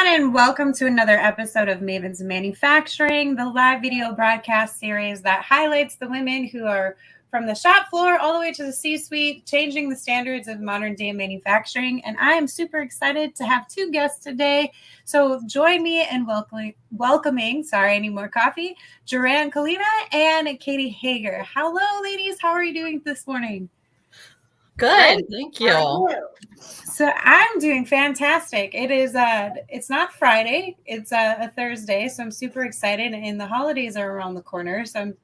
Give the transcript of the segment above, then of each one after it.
everyone, and welcome to another episode of Mavens of Manufacturing, the live video broadcast series that highlights the women who are from the shop floor all the way to the C-suite, changing the standards of modern day manufacturing. And I am super excited to have two guests today. So join me in welcoming, sorry, I need more coffee, Jeran Cukina and Katie Hager. Hello, ladies. How are you doing this morning? Good, thank you. So I'm doing fantastic. It is it's not Friday, it's a Thursday, so I'm super excited, and the holidays are around the corner, so I'm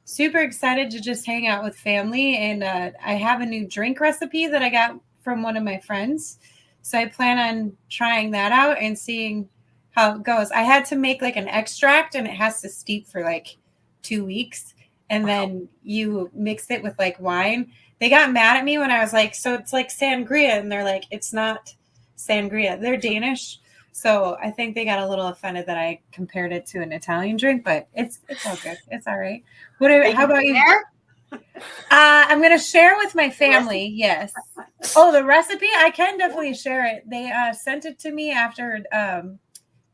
super excited to just hang out with family. And I have a new drink recipe that I got from one of my friends, so I plan on trying that out and seeing how it goes. I had to make like an extract, and it has to steep for like 2 weeks, and then you mix it with like wine. They got mad at me when I was like, so it's like sangria. And they're like, it's not sangria. They're Danish. So I think they got a little offended that I compared it to an Italian drink, but it's all good. It's all right. How about you? I'm going to share with my family. Yes. Oh, the recipe? I can definitely share it. They sent it to me after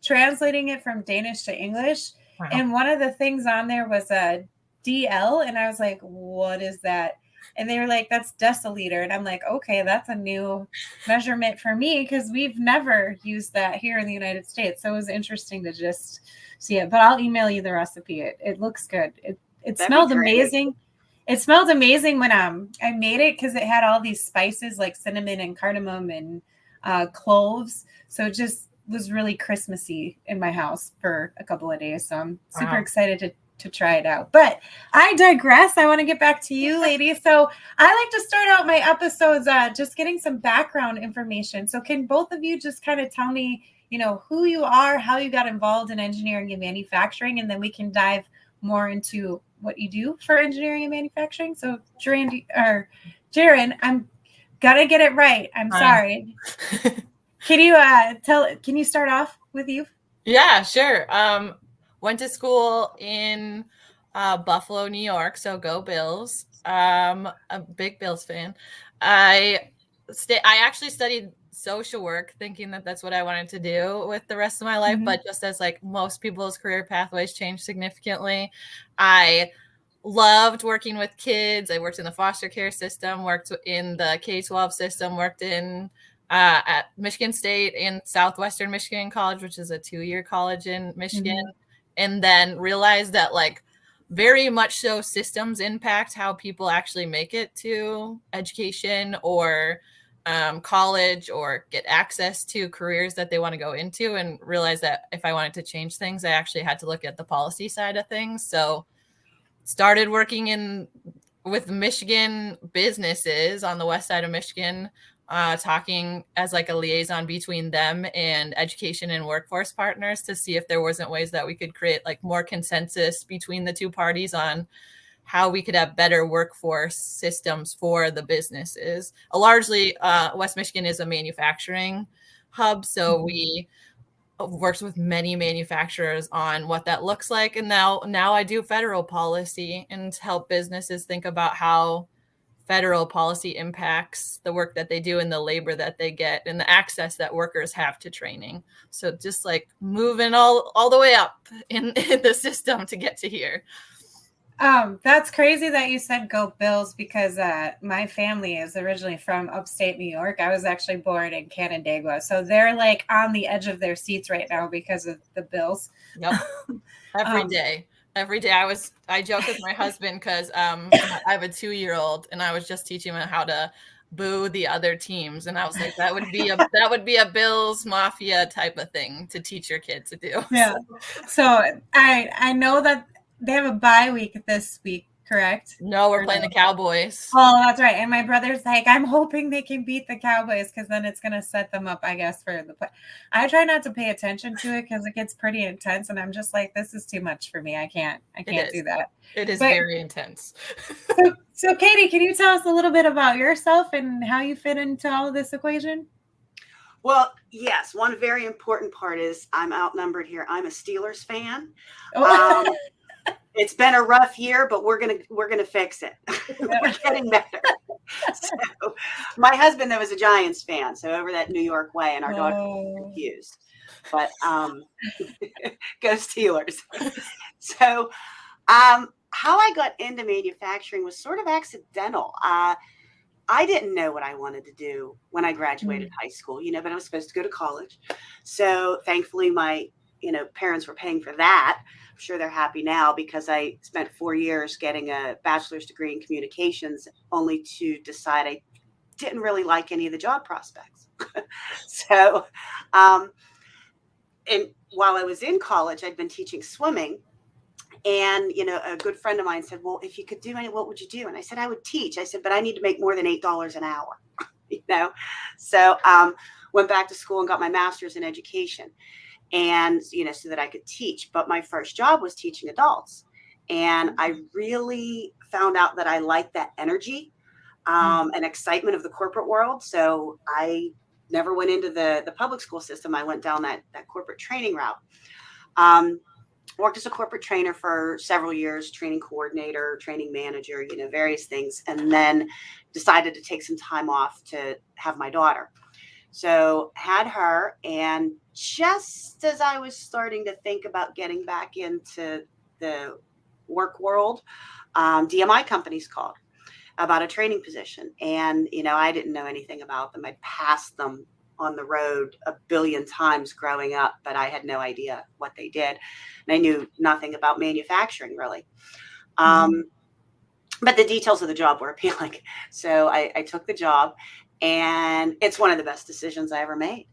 translating it from Danish to English. Wow. And one of the things on there was a DL. And I was like, what is that? And they were like, that's deciliter. And I'm like, okay, that's a new measurement for me because we've never used that here in the United States. So it was interesting to just see it. But I'll email you the recipe. It looks good. It smelled amazing. It smelled amazing when I made it because it had all these spices like cinnamon and cardamom and cloves. So it just was really Christmassy in my house for a couple of days. So I'm super excited to try it out. But I digress. I want to get back to you, ladies. So I like to start out my episodes just getting some background information. So can both of you just kind of tell me, who you are, how you got involved in engineering and manufacturing, and then we can dive more into what you do for engineering and manufacturing. So Jeran, I'm gonna get it right. I'm sorry. Can you start off with you? Yeah, sure. Went to school in Buffalo, New York, so go Bills. A big Bills fan. I actually studied social work thinking that that's what I wanted to do with the rest of my life, but just as like most people's career pathways changed significantly, I loved working with kids. I worked in the foster care system, worked in the K-12 system, worked in at Michigan State and Southwestern Michigan College, which is a 2-year college in Michigan. And then realized that like very much so systems impact how people actually make it to education or college or get access to careers that they want to go into, and realized that if I wanted to change things, I actually had to look at the policy side of things. So started working with Michigan businesses on the west side of Michigan, talking as like a liaison between them and education and workforce partners to see if there wasn't ways that we could create like more consensus between the two parties on how we could have better workforce systems for the businesses. Largely, West Michigan is a manufacturing hub, so we worked with many manufacturers on what that looks like. And now I do federal policy and help businesses think about how federal policy impacts the work that they do and the labor that they get and the access that workers have to training. So just like moving all the way up in the system to get to here. That's crazy that you said go Bills because my family is originally from upstate New York. I was actually born in Canandaigua. So they're like on the edge of their seats right now because of the Bills. Yep. Every day. I joke with my husband because I have a 2-year-old and I was just teaching him how to boo the other teams. And I was like, that would be a Bills Mafia type of thing to teach your kid to do. Yeah. So I know that they have a bye week this week, correct? No, we're playing the Cowboys. Oh, that's right. And my brother's like, I'm hoping they can beat the Cowboys because then it's going to set them up, I guess, for the play. I try not to pay attention to it because it gets pretty intense. And I'm just like, this is too much for me. I can't do that. It is very intense. So Katie, can you tell us a little bit about yourself and how you fit into all of this equation? Well, yes. One very important part is I'm outnumbered here. I'm a Steelers fan. It's been a rough year, but we're gonna fix it. We're getting better. So, my husband though was a Giants fan, so over that New York way, and our daughter was confused. but go Steelers. So how I got into manufacturing was sort of accidental. I didn't know what I wanted to do when I graduated high school, but I was supposed to go to college. So thankfully my, parents were paying for that. I'm sure they're happy now because I spent 4 years getting a bachelor's degree in communications only to decide I didn't really like any of the job prospects. So, and while I was in college, I'd been teaching swimming. And, a good friend of mine said, well, if you could do any, what would you do? And I said, I would teach. I said, but I need to make more than $8 an hour, So went back to school and got my master's in education and, so that I could teach. But my first job was teaching adults. And I really found out that I liked that energy and excitement of the corporate world. So I never went into the public school system. I went down that corporate training route. Worked as a corporate trainer for several years, training coordinator, training manager, various things, and then decided to take some time off to have my daughter. So had her, and just as I was starting to think about getting back into the work world, DMI Companies called about a training position. And, I didn't know anything about them. I'd passed them on the road a billion times growing up, but I had no idea what they did. And I knew nothing about manufacturing really. But the details of the job were appealing. So I took the job, and it's one of the best decisions I ever made.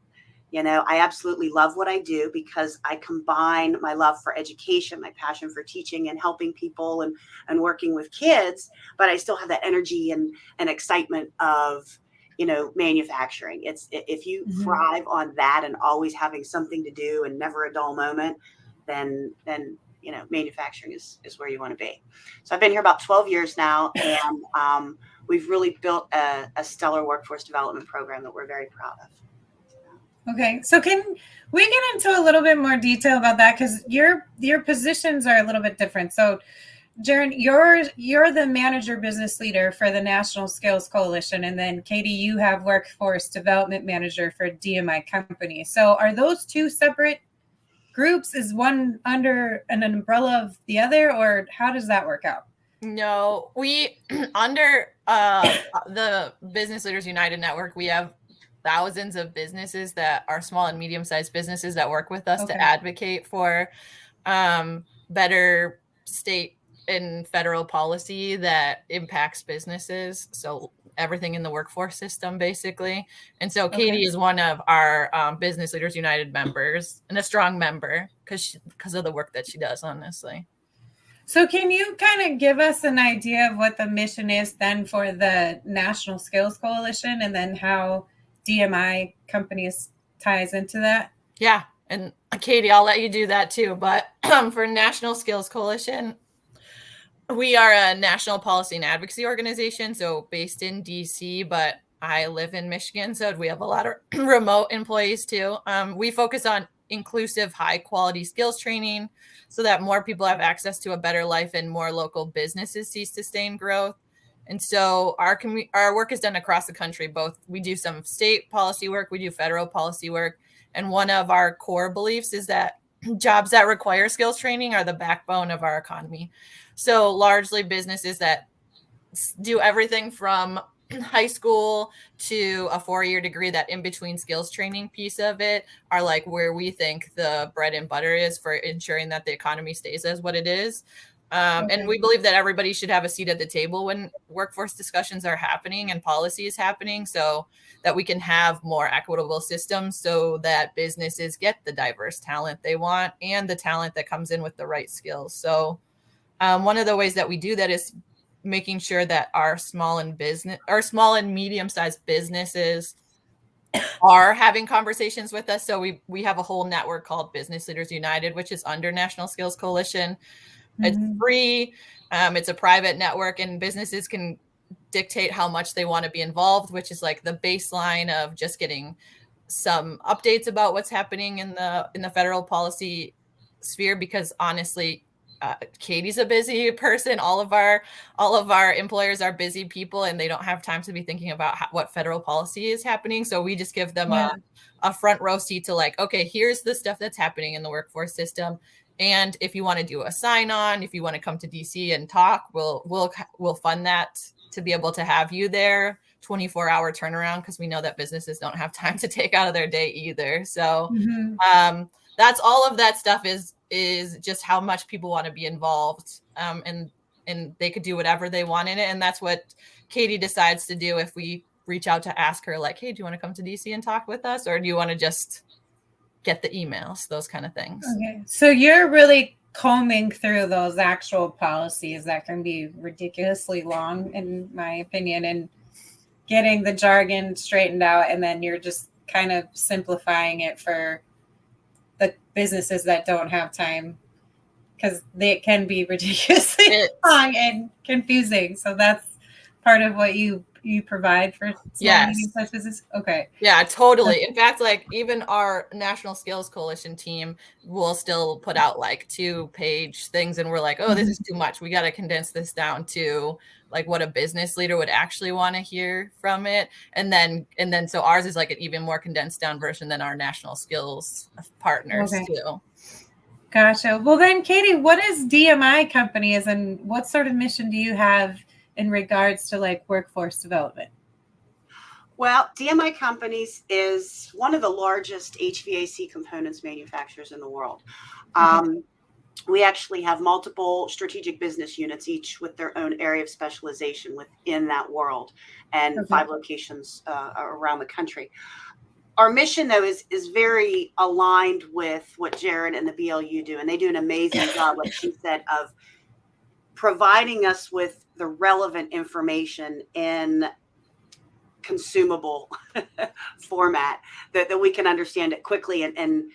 I absolutely love what I do because I combine my love for education, my passion for teaching and helping people and working with kids, but I still have that energy and excitement of manufacturing. It's if you thrive on that and always having something to do and never a dull moment, then manufacturing is where you want to be. So I've been here about 12 years now, and we've really built a stellar workforce development program that we're very proud of. Okay, so can we get into a little bit more detail about that, because your positions are a little bit different. So Jeran, you're the manager business leader for the National Skills Coalition, and then Katie, you have workforce development manager for DMI Companies. So are those two separate groups? Is one under an umbrella of the other, or how does that work out? No, we under the Business Leaders United Network, we have thousands of businesses that are small and medium-sized businesses that work with us to advocate for better state and federal policy that impacts businesses. So everything in the workforce system, basically. And so Katie is one of our Business Leaders United members, and a strong member because of the work that she does, honestly. So can you kind of give us an idea of what the mission is then for the National Skills Coalition, and then how DMI Companies ties into that? Yeah. And Katie, I'll let you do that too. But for National Skills Coalition, we are a national policy and advocacy organization, so based in DC, but I live in Michigan, so we have a lot of remote employees too. We focus on inclusive, high-quality skills training so that more people have access to a better life and more local businesses see sustained growth. And so our work is done across the country. Both we do some state policy work, we do federal policy work, and one of our core beliefs is that jobs that require skills training are the backbone of our economy. So largely businesses that do everything from high school to a 4-year degree, that in between skills training piece of it are like where we think the bread and butter is for ensuring that the economy stays as what it is. And we believe that everybody should have a seat at the table when workforce discussions are happening and policy is happening, so that we can have more equitable systems so that businesses get the diverse talent they want and the talent that comes in with the right skills. So one of the ways that we do that is making sure that our small and medium-sized businesses are having conversations with us. So we have a whole network called Business Leaders United, which is under National Skills Coalition. It's free. It's a private network, and businesses can dictate how much they want to be involved, which is like the baseline of just getting some updates about what's happening in the federal policy sphere. Because honestly, Katie's a busy person. All of our employers are busy people, and they don't have time to be thinking about what federal policy is happening. So we just give them a front row seat to like, okay, here's the stuff that's happening in the workforce system. And if you want to do a sign on, if you want to come to DC and talk, we'll fund that to be able to have you there. 24-hour turnaround, because we know that businesses don't have time to take out of their day either. So that's all of that stuff is just how much people want to be involved, and they could do whatever they want in it. And that's what Katie decides to do if we reach out to ask her, like, hey, do you want to come to DC and talk with us, or do you want to just get the emails, those kind of things. Okay, so you're really combing through those actual policies that can be ridiculously long, in my opinion, and getting the jargon straightened out, and then you're just kind of simplifying it for the businesses that don't have time, because they can be ridiculously long and confusing. So that's part of what you provide for small and medium-sized businesses. Okay. Yeah, totally. In fact, like even our National Skills Coalition team will still put out like 2-page things, and we're like, oh, this is too much. We got to condense this down to like what a business leader would actually want to hear from it. And then so ours is like an even more condensed down version than our national skills partners too. Gotcha. Well then, Katie, what is DMI Companies, and what sort of mission do you have in regards to like workforce development? Well, DMI Companies is one of the largest HVAC components manufacturers in the world. We actually have multiple strategic business units, each with their own area of specialization within that world, and 5 locations around the country. Our mission, though, is very aligned with what Jeran and the BLU do, and they do an amazing job, like she said, of providing us with the relevant information in consumable format that we can understand it quickly and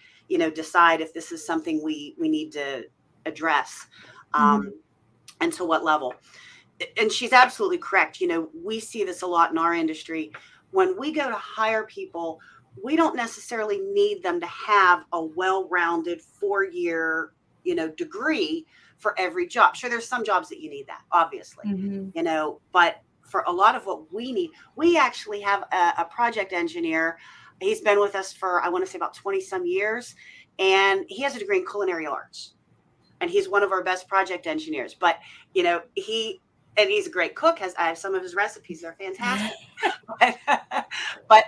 decide if this is something we need to address, and to what level. And she's absolutely correct. We see this a lot in our industry. When we go to hire people, we don't necessarily need them to have a well-rounded 4-year degree for every job. Sure, there's some jobs that you need that, obviously, but for a lot of what we need, we actually have a project engineer. He's been with us for, I want to say, about 20 some years, and he has a degree in culinary arts, and he's one of our best project engineers. But he's a great cook. I have some of his recipes; they're fantastic. but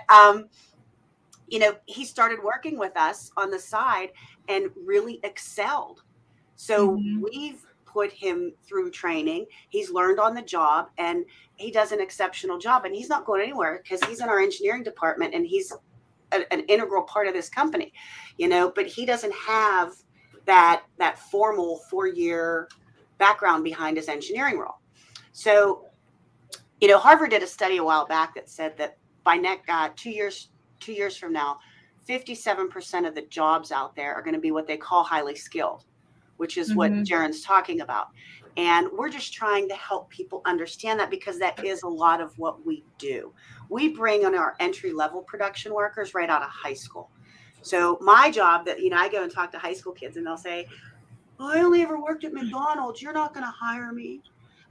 he started working with us on the side and really excelled. So we've put him through training. He's learned on the job, and he does an exceptional job. And he's not going anywhere because he's in our engineering department, and he's an integral part of this company, but he doesn't have that formal 4-year background behind his engineering role. So, Harvard did a study a while back that said that by 2 years from now, 57% of the jobs out there are going to be what they call highly skilled, which is what Jeran's talking about. And we're just trying to help people understand that, because that is a lot of what we do. We bring on our entry-level production workers right out of high school. So my job that, I go and talk to high school kids, and they'll say, well, I only ever worked at McDonald's. You're not going to hire me.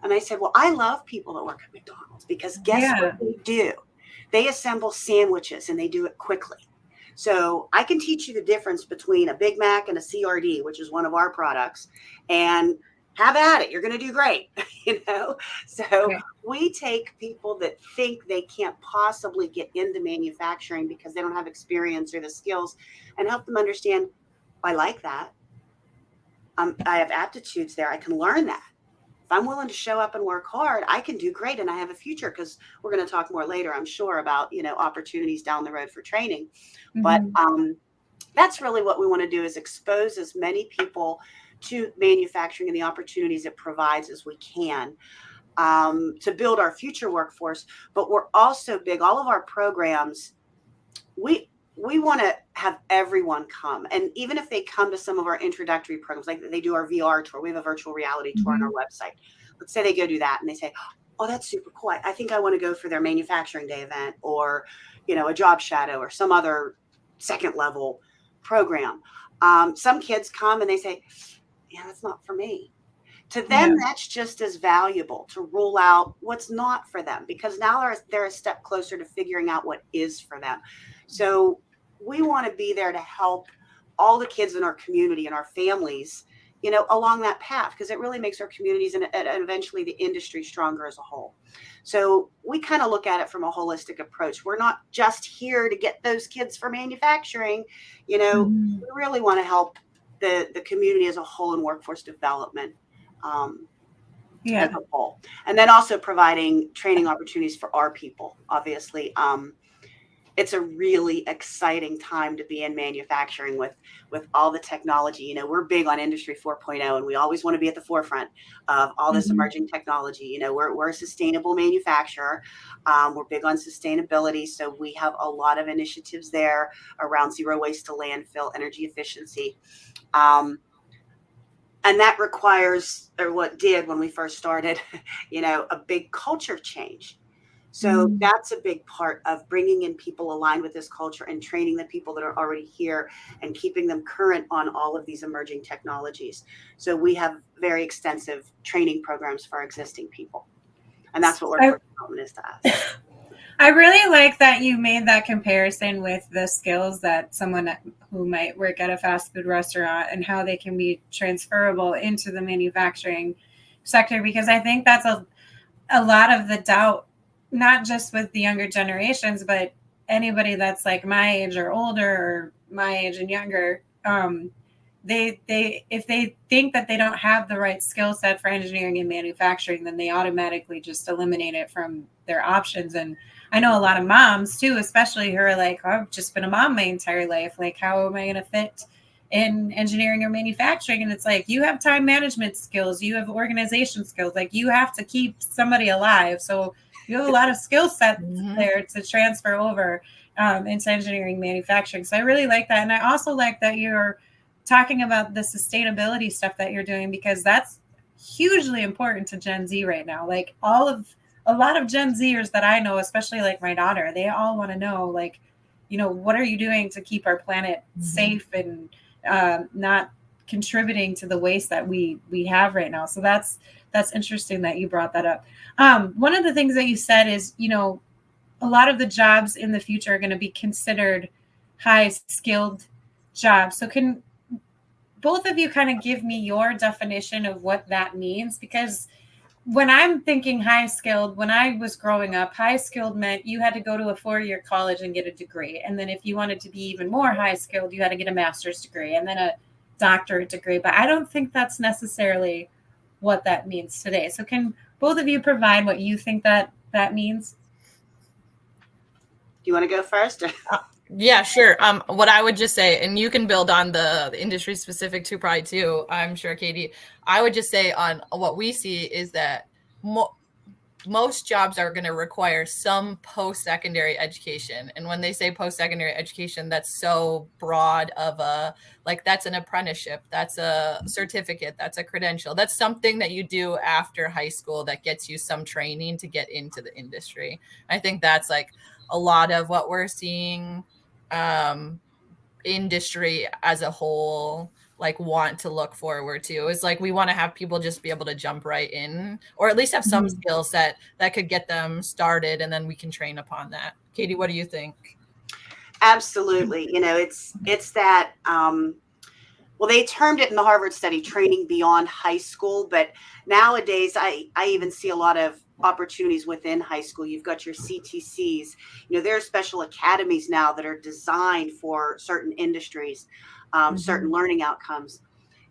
And I said, well, I love people that work at McDonald's, because guess what they do? They assemble sandwiches, and they do it quickly. So I can teach you the difference between a Big Mac and a CRD, which is one of our products, and have at it. You're going to do great. So we take people that think they can't possibly get into manufacturing because they don't have experience or the skills, and help them understand, I like that. I have aptitudes there. I can learn that. If I'm willing to show up and work hard, I can do great, and I have a future, because we're going to talk more later, I'm sure, about, opportunities down the road for training. But that's really what we want to do, is expose as many people to manufacturing and the opportunities it provides as we can, to build our future workforce. But we're also big, all of our programs, we want to have everyone come. And even if they come to some of our introductory programs, like they do our VR tour, we have a virtual reality tour on our website. Let's say they go do that, and they say, oh, that's super cool. I think I want to go for their manufacturing day event, or, a job shadow, or some other second level program. Some kids come and they say, yeah, that's not for me. To them, that's just as valuable to rule out what's not for them, because now they're a step closer to figuring out what is for them. So we want to be there to help all the kids in our community and our families, along that path, because it really makes our communities and eventually the industry stronger as a whole. So we kind of look at it from a holistic approach. We're not just here to get those kids for manufacturing. We really want to help the community as a whole in workforce development. As a whole. And then also providing training opportunities for our people. Obviously, it's a really exciting time to be in manufacturing with all the technology. We're big on Industry 4.0, and we always want to be at the forefront of all this emerging technology. We're a sustainable manufacturer. We're big on sustainability, so we have a lot of initiatives there around zero waste to landfill, energy efficiency. And that requires, or what did when we first started, a big culture change. So that's a big part of bringing in people aligned with this culture and training the people that are already here and keeping them current on all of these emerging technologies. So we have very extensive training programs for our existing people. And that's what workforce development is to us. I really like that you made that comparison with the skills that someone who might work at a fast food restaurant and how they can be transferable into the manufacturing sector, because I think that's a lot of the doubt, not just with the younger generations, but anybody that's like my age or older or my age and younger. They if they think that they don't have the right skill set for engineering and manufacturing, then they automatically just eliminate it from their options. And I know a lot of moms too, especially who are like, oh, I've just been a mom my entire life. Like, how am I going to fit in engineering or manufacturing? And it's like, you have time management skills, you have organization skills, like you have to keep somebody alive. So you have a lot of skill sets there to transfer over into engineering manufacturing. So I really like that. And I also like that you're talking about the sustainability stuff that you're doing, because that's hugely important to Gen Z right now. Like a lot of Gen Zers that I know, especially like my daughter, they all want to know, like, what are you doing to keep our planet safe and not contributing to the waste that we have right now. So that's interesting that you brought that up. One of the things that you said is, a lot of the jobs in the future are going to be considered high skilled jobs. So can both of you kind of give me your definition of what that means? Because when I'm thinking high skilled, when I was growing up, high skilled meant you had to go to a 4-year college and get a degree. And then if you wanted to be even more high skilled, you had to get a master's degree and then a doctorate degree. But I don't think that's necessarily what that means today. So can both of you provide what you think that means? Do you want to go first? Yeah, sure. What I would just say, and you can build on the industry specific too, probably too, I'm sure, Katie. I would just say on what we see is that most jobs are going to require some post-secondary education. And when they say post-secondary education, that's so broad of that's an apprenticeship, that's a certificate, that's a credential. That's something that you do after high school that gets you some training to get into the industry. I think that's like a lot of what we're seeing industry as a whole want to look forward to is we want to have people just be able to jump right in, or at least have some skill set that could get them started, and then we can train upon that. Katie, what do you think? Absolutely. It's that well, they termed it in the Harvard study training beyond high school, but nowadays I even see a lot of opportunities within high school. You've got your CTCs. There are special academies now that are designed for certain industries, certain learning outcomes.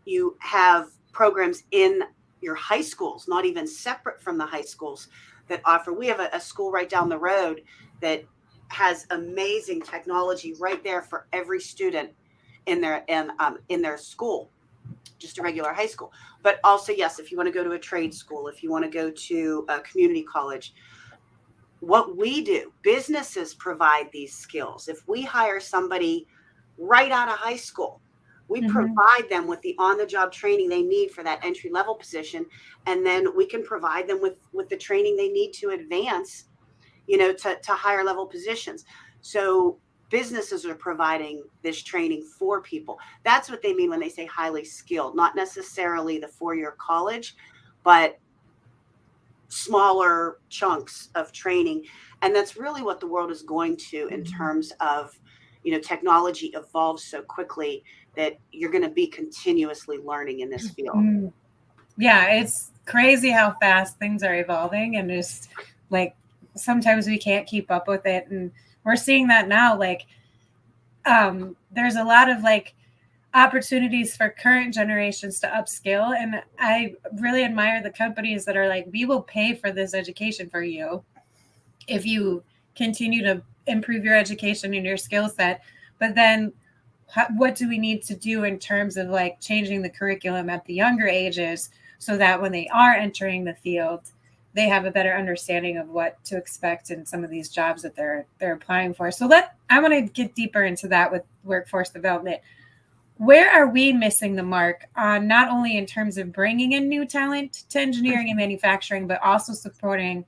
You have programs in your high schools, not even separate from the high schools, that offer. We have a school right down the road that has amazing technology right there for every student in their school, just a regular high school. But also, yes, if you want to go to a trade school, if you want to go to a community college, what we do, businesses provide these skills. If we hire somebody right out of high school, we provide them with the on-the-job training they need for that entry-level position, and then we can provide them with the training they need to advance, to higher level positions. So businesses are providing this training for people. That's what they mean when they say highly skilled, not necessarily the 4-year college, but smaller chunks of training. And that's really what the world is going to in terms of, technology evolves so quickly that you're going to be continuously learning in this field. Yeah, it's crazy how fast things are evolving, and just like sometimes we can't keep up with it. And we're seeing that now. Like, there's a lot of like opportunities for current generations to upskill. And I really admire the companies that are like, we will pay for this education for you if you continue to improve your education and your skill set. But then what do we need to do in terms of like changing the curriculum at the younger ages so that when they are entering the field, they have a better understanding of what to expect in some of these jobs that they're applying for. So I want to get deeper into that with workforce development. Where are we missing the mark on not only in terms of bringing in new talent to engineering and manufacturing, but also supporting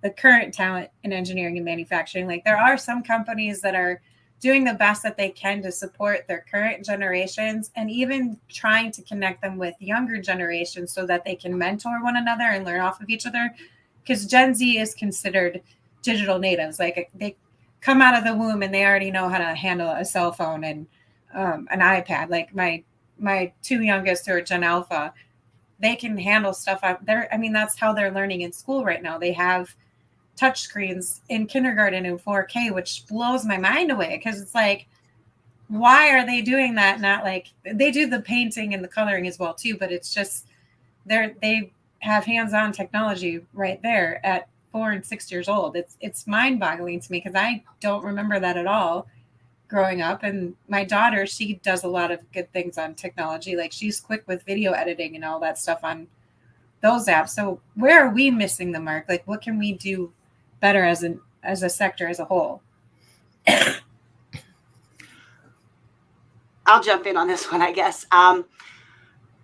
the current talent in engineering and manufacturing? Like, there are some companies that are doing the best that they can to support their current generations and even trying to connect them with younger generations so that they can mentor one another and learn off of each other. Because Gen Z is considered digital natives. Like, they come out of the womb and they already know how to handle a cell phone and an iPad. Like my 2 youngest who are Gen Alpha, they can handle stuff out there. I mean, that's how they're learning in school right now. They have touch screens in kindergarten in 4K, which blows my mind away, because it's like, why are they doing that? Not like they do the painting and the coloring as well too, but it's just they have hands-on technology right there at 4 and 6 years old. It's mind-boggling to me because I don't remember that at all growing up. And my daughter, she does a lot of good things on technology. Like, she's quick with video editing and all that stuff on those apps. So where are we missing the mark? Like, what can we do better as a sector as a whole? I'll jump in on this one, I guess.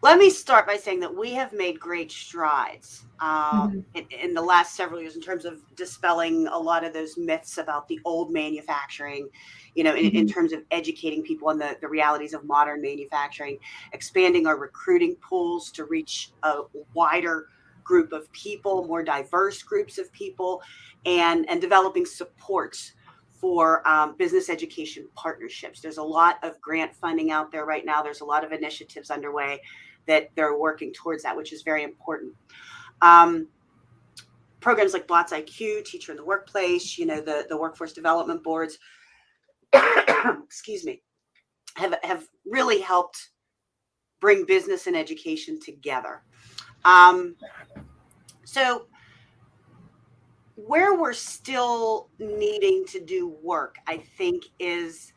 Let me start by saying that we have made great strides in the last several years in terms of dispelling a lot of those myths about the old manufacturing, in terms of educating people on the realities of modern manufacturing, expanding our recruiting pools to reach a wider group of people, more diverse groups of people, and developing supports for business education partnerships. There's a lot of grant funding out there right now. There's a lot of initiatives underway that they're working towards that, which is very important. Programs like BLOTS IQ, Teacher in the Workplace, the workforce development boards, excuse me, have really helped bring business and education together. So where we're still needing to do work, I think, is,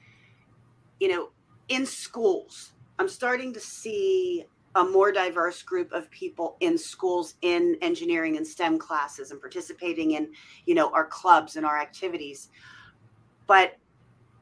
in schools. I'm starting to see a more diverse group of people in schools in engineering and STEM classes and participating in, our clubs and our activities. But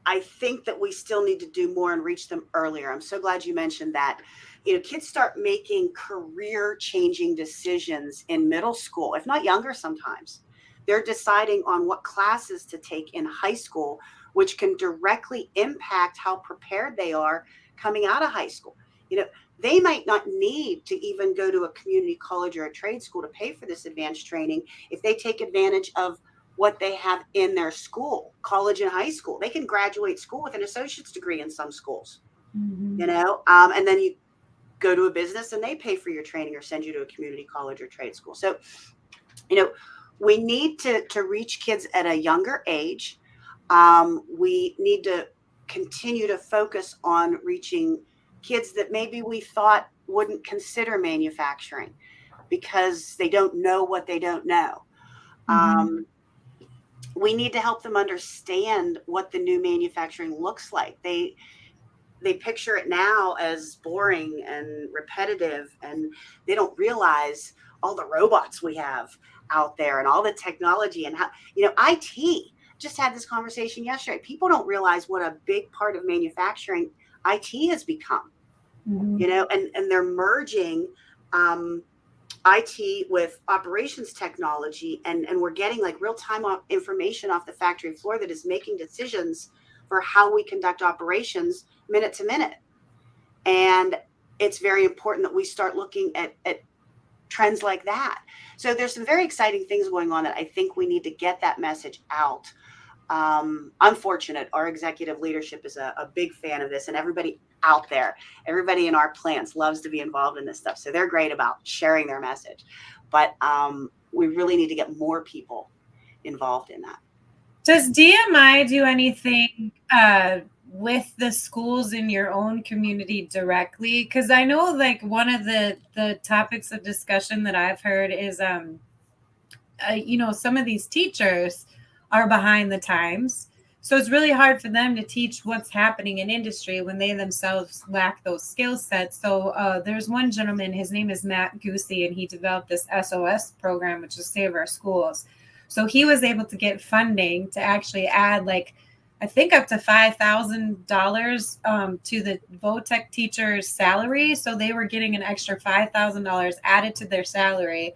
I think that we still need to do more and reach them earlier. I'm so glad you mentioned that. Kids start making career-changing decisions in middle school, if not younger sometimes. They're deciding on what classes to take in high school, which can directly impact how prepared they are coming out of high school. They might not need to even go to a community college or a trade school to pay for this advanced training if they take advantage of what they have in their school, college and high school. They can graduate school with an associate's degree in some schools, and then you go to a business and they pay for your training or send you to a community college or trade school. So, we need to reach kids at a younger age. We need to continue to focus on reaching kids that maybe we thought wouldn't consider manufacturing because they don't know what they don't know. We need to help them understand what the new manufacturing looks like. They picture it now as boring and repetitive, and they don't realize all the robots we have out there and all the technology and how, IT. Just had this conversation yesterday. People don't realize what a big part of manufacturing IT has become, and they're merging IT with operations technology, and we're getting like real-time information off the factory floor that is making decisions for how we conduct operations minute to minute. And it's very important that we start looking at trends like that. So there's some very exciting things going on that I think we need to get that message out. I'm fortunate. Our executive leadership is a big fan of this, and everybody out there, everybody in our plants loves to be involved in this stuff. So they're great about sharing their message. But we really need to get more people involved in that. Does DMI do anything with the schools in your own community directly? Because I know like one of the topics of discussion that I've heard is, some of these teachers are behind the times. So it's really hard for them to teach what's happening in industry when they themselves lack those skill sets. So there's one gentleman, his name is Matt Goosey, and he developed this SOS program, which is Save Our Schools. So he was able to get funding to actually add I think up to $5,000 to the VOTEC teacher's salary. So they were getting an extra $5,000 added to their salary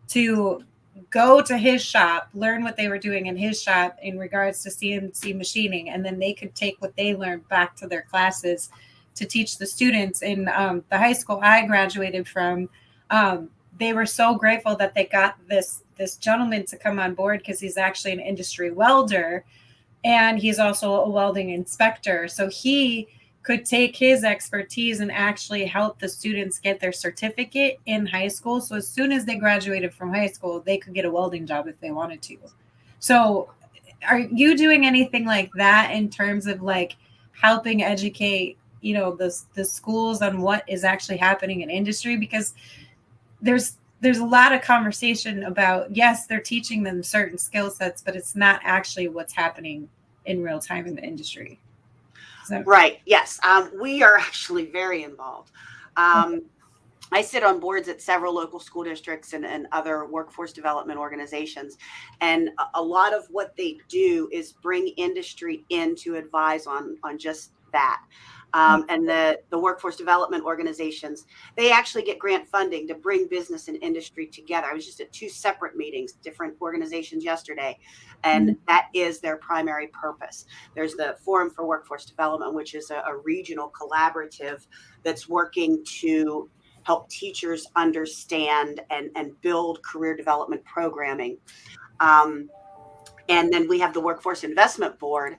to go to his shop, learn what they were doing in his shop in regards to CNC machining, and then they could take what they learned back to their classes to teach the students. In the high school I graduated from, they were so grateful that they got this gentleman to come on board, because he's actually an industry welder, and he's also a welding inspector. So he could take his expertise and actually help the students get their certificate in high school. So as soon as they graduated from high school, they could get a welding job if they wanted to. So are you doing anything like that in terms of helping educate, the schools on what is actually happening in industry? Because there's a lot of conversation about, yes, they're teaching them certain skill sets, but it's not actually what's happening in real time in the industry. Right. Yes. We are actually very involved. I sit on boards at several local school districts and other workforce development organizations. And a lot of what they do is bring industry in to advise on just that. And the workforce development organizations, they actually get grant funding to bring business and industry together. I was just at 2 separate meetings, different organizations yesterday, and that is their primary purpose. There's the Forum for Workforce Development, which is a regional collaborative that's working to help teachers understand and build career development programming. And then we have the Workforce Investment Board,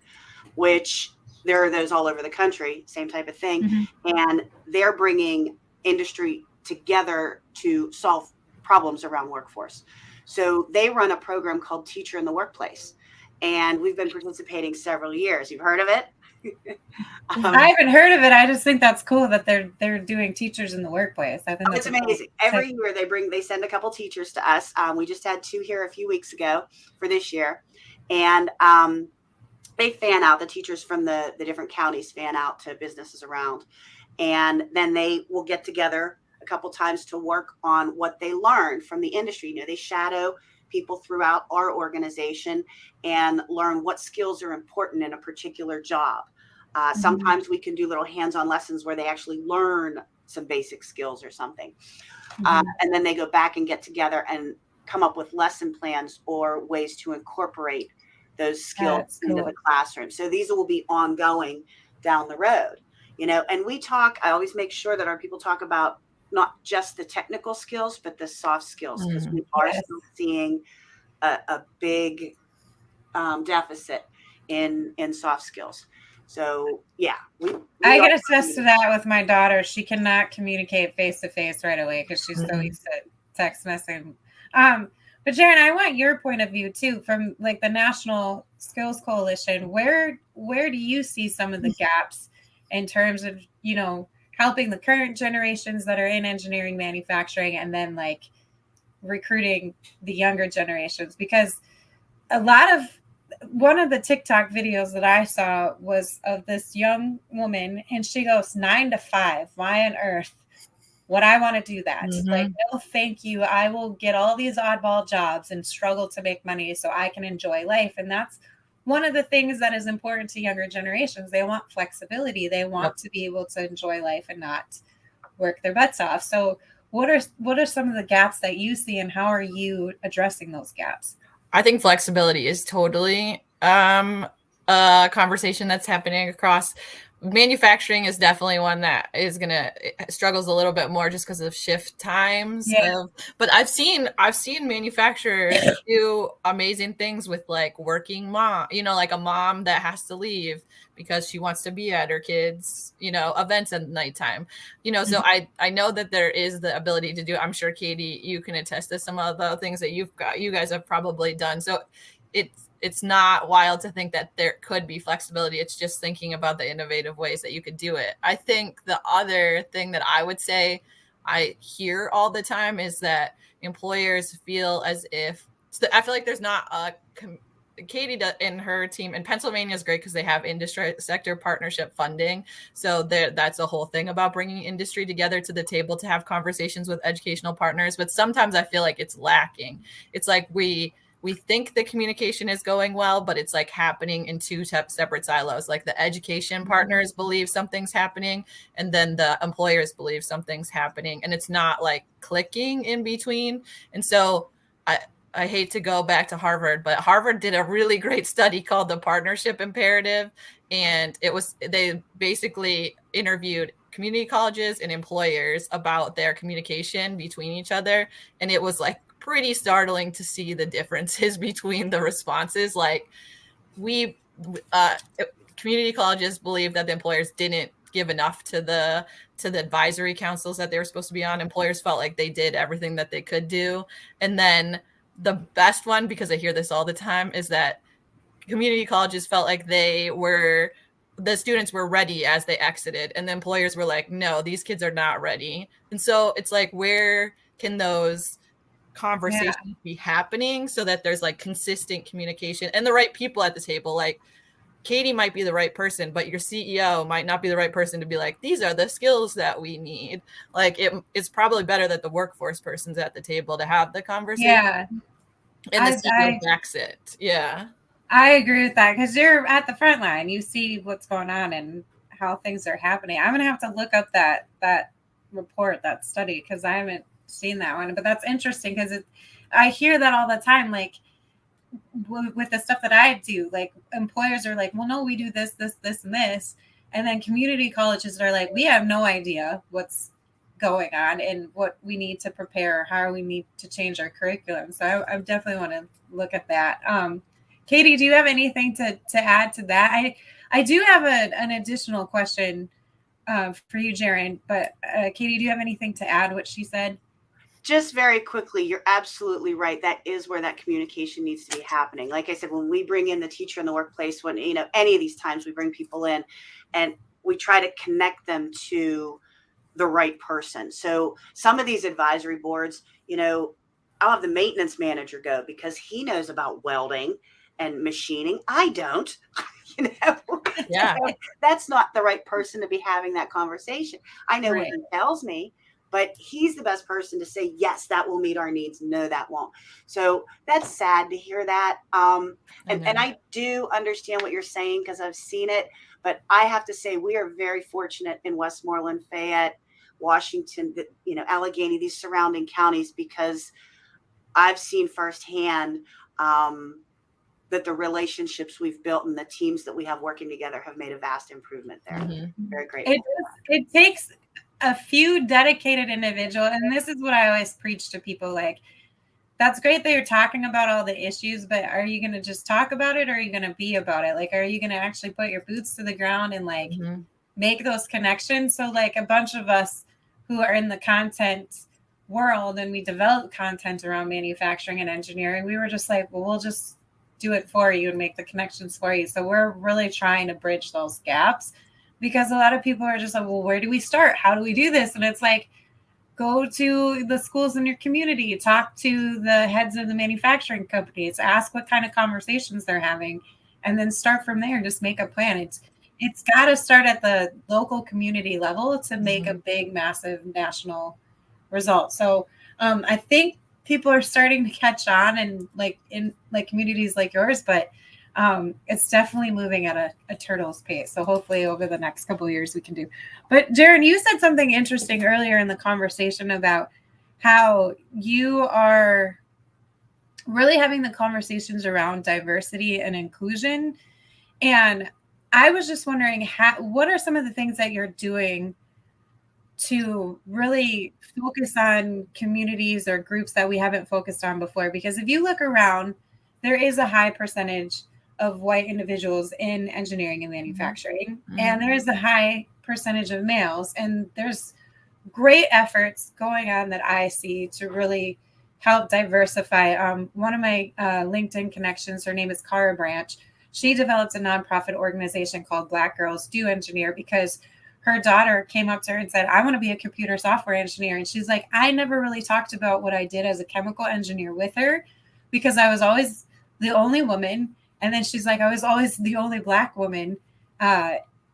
which there are those all over the country, same type of thing. And they're bringing industry together to solve problems around workforce. So they run a program called Teacher in the Workplace. And we've been participating several years. You've heard of it? I haven't heard of it. I just think that's cool that they're doing teachers in the workplace. I think that's amazing. Every year they send a couple teachers to us. We just had 2 here a few weeks ago for this year. And they fan out, the teachers from the different counties fan out to businesses around. And then they will get together a couple times to work on what they learned from the industry. They shadow people throughout our organization and learn what skills are important in a particular job. Sometimes we can do little hands-on lessons where they actually learn some basic skills or something. And then they go back and get together and come up with lesson plans or ways to incorporate those skills into the classroom. So these will be ongoing down the road, and I always make sure that our people talk about not just the technical skills, but the soft skills, because we are still seeing a big deficit in soft skills. So I can attest to that with my daughter. She cannot communicate face to face right away because she's so used to text messaging. But Jeran, I want your point of view too, from the National Skills Coalition. Where do you see some of the gaps in terms of, helping the current generations that are in engineering manufacturing, and then recruiting the younger generations? Because one of the TikTok videos that I saw was of this young woman, and she goes, 9 to 5, why on earth would I want to do that? No, thank you. I will get all these oddball jobs and struggle to make money so I can enjoy life. And that's one of the things that is important to younger generations. They want flexibility. They want to be able to enjoy life and not work their butts off. So what are some of the gaps that you see, and how are you addressing those gaps? I think flexibility is totally conversation that's happening across. Manufacturing is definitely one that is struggles a little bit more just because of shift times. Yeah. But I've seen manufacturers do amazing things with like working mom, like a mom that has to leave because she wants to be at her kids, events at nighttime. So I know that there is the ability to do. I'm sure Katie, you can attest to some of the things that you guys have probably done. So it's not wild to think that there could be flexibility. It's just thinking about the innovative ways that you could do it. I think the other thing that I would say I hear all the time is that employers feel as if, I feel like there's not Katie and her team in Pennsylvania is great because they have industry sector partnership funding. So that's a whole thing about bringing industry together to the table to have conversations with educational partners. But sometimes I feel like it's lacking. It's like we think the communication is going well, but it's like happening in two separate silos. Like the education partners believe something's happening, and then the employers believe something's happening, and it's not like clicking in between. And so I hate to go back to Harvard, but Harvard did a really great study called the Partnership Imperative. And they basically interviewed community colleges and employers about their communication between each other. And it was like pretty startling to see the differences between the responses. Like community colleges believe that the employers didn't give enough to the advisory councils that they were supposed to be on. Employers felt like they did everything that they could do. And then the best one, because I hear this all the time, is that community colleges felt like the students were ready as they exited, and the employers were like, no, these kids are not ready. And so it's like, where can those conversations be happening so that there's like consistent communication and the right people at the table? Like Katie might be the right person, but your CEO might not be the right person to be like, these are the skills that we need. Like it's probably better that the workforce person's at the table to have the conversation. Yeah. And the CEO backs it. Yeah. I agree with that because you're at the front line. You see what's going on and how things are happening. I'm going to have to look up that report, that study, because I haven't seen that one. But that's interesting because I hear that all the time. Like with the stuff that I do, like employers are like, well, no, we do this, this, this, and this. And then community colleges are like, we have no idea what's going on and what we need to prepare, how we need to change our curriculum. So I definitely want to look at that. Katie, do you have anything to add to that? I do have an additional question for you, Jeran, but Katie, do you have anything to add what she said? Just very quickly, you're absolutely right. That is where that communication needs to be happening. Like I said, when we bring in the teacher in the workplace, when, any of these times we bring people in and we try to connect them to the right person. So some of these advisory boards, I'll have the maintenance manager go because he knows about welding and machining. I don't, Yeah. That's not the right person to be having that conversation. I know what he tells me, but he's the best person to say, yes, that will meet our needs. No, that won't. So that's sad to hear that. And I do understand what you're saying because I've seen it, but I have to say we are very fortunate in Westmoreland, Fayette, Washington, Allegheny, these surrounding counties, because I've seen firsthand that the relationships we've built and the teams that we have working together have made a vast improvement there. Mm-hmm. Very grateful. It takes a few dedicated individuals, and this is what I always preach to people, like, that's great that you're talking about all the issues, but are you going to just talk about it, or are you going to be about it? Like, are you going to actually put your boots to the ground and like make those connections? So like a bunch of us who are in the content world and we develop content around manufacturing and engineering, we were just like, well, we'll just do it for you and make the connections for you. So we're really trying to bridge those gaps, because a lot of people are just like, well, where do we start? How do we do this? And it's like, go to the schools in your community, talk to the heads of the manufacturing companies, ask what kind of conversations they're having, and then start from there and just make a plan. It's got to start at the local community level to make a big, massive national result. So I think people are starting to catch on, and like in like communities like yours, but it's definitely moving at a turtle's pace. So hopefully over the next couple of years we can do. But Jeran, you said something interesting earlier in the conversation about how you are really having the conversations around diversity and inclusion. And I was just wondering, what are some of the things that you're doing to really focus on communities or groups that we haven't focused on before? Because if you look around, there is a high percentage of white individuals in engineering and manufacturing, and there is a high percentage of males. And there's great efforts going on that I see to really help diversify. One of my LinkedIn connections, her name is Cara Branch. She developed a nonprofit organization called Black Girls Do Engineer because her daughter came up to her and said, I want to be a computer software engineer. And she's like, I never really talked about what I did as a chemical engineer with her because I was always the only woman. And then she's like, I was always the only Black woman